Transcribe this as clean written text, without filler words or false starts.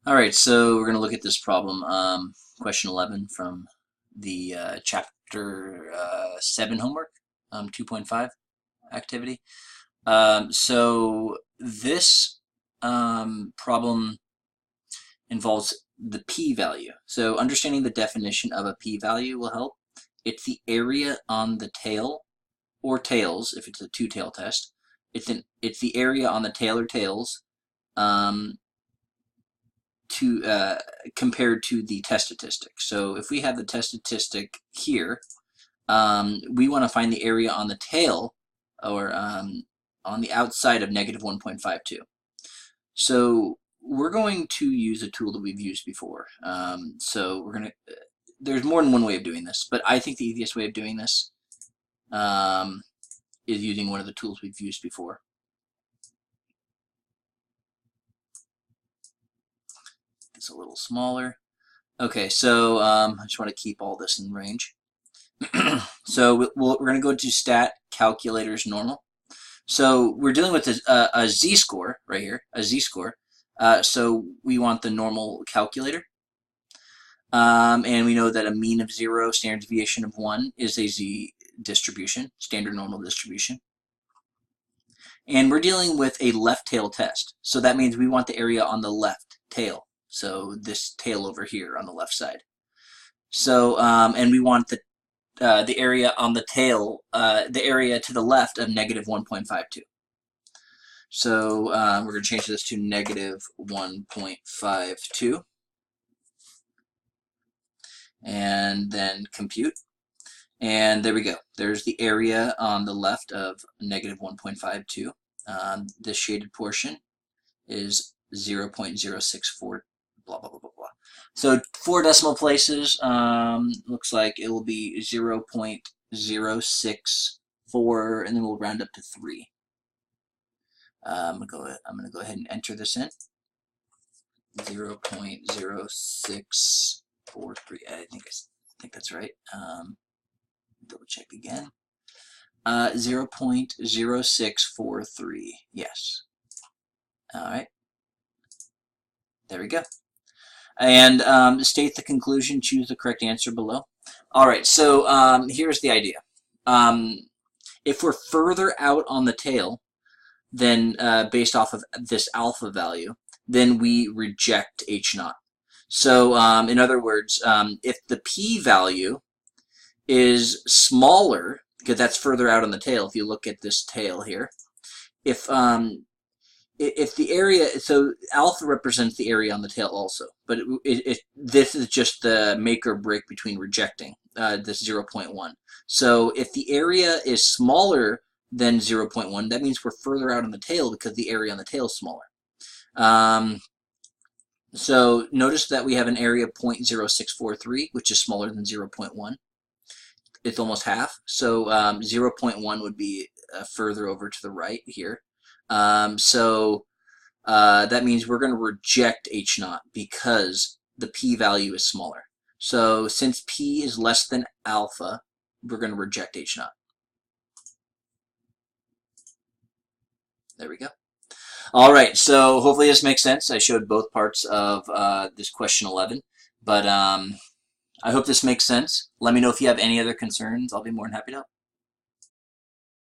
All right, so we're going to look at this problem, question 11 from the chapter 7 homework, 2.5 activity. So this problem involves the p-value. So understanding the definition of a p-value will help. It's the area on the tail or tails, if it's a two-tail test. It's the area on the tail or tails um, compared to the test statistic. So if we have the test statistic here, we want to find the area on the tail or on the outside of negative 1.52. So we're going to use a tool that we've used before. There's more than one way of doing this, but I think the easiest way of doing this is using one of the tools we've used before. It's a little smaller. Okay, so I just want to keep all this in range. So we're going to go to stat calculators normal. So we're dealing with a z-score right here, a z-score. So we want the normal calculator. And we know that a mean of 0, standard deviation of 1 is a z distribution, standard normal distribution. And we're dealing with a left tail test. So that means we want the area on the left tail. So this tail over here on the left side. So, and we want the area on the tail, the area to the left of negative 1.52. So we're going to change this to negative 1.52. And then compute. And there we go. There's the area on the left of negative 1.52. This shaded portion is 0.064, blah, blah, blah, blah, blah. So 4 decimal places, looks like it will be 0.064, and then we'll round up to 3. I'm going to go ahead and enter this in. 0.0643. I think that's right. Double check again. 0.0643. Yes. All right. There we go. And state the conclusion. Choose the correct answer below. All right. So here's the idea. If we're further out on the tail, then based off of this alpha value, then we reject H0. So in other words, if the p-value is smaller, because that's further out on the tail, if you look at this tail here, if the area, so alpha represents the area on the tail also, but this is just the make or break between rejecting this 0.1. So if the area is smaller than 0.1, that means we're further out on the tail because the area on the tail is smaller. So notice that we have an area of 0.0643, which is smaller than 0.1. It's almost half. So 0.1 would be further over to the right here. So that means we're going to reject H0 because the p-value is smaller. So since p is less than alpha, we're going to reject H0. There we go. All right, so hopefully this makes sense. I showed both parts of this question 11, but I hope this makes sense. Let me know if you have any other concerns. I'll be more than happy to help.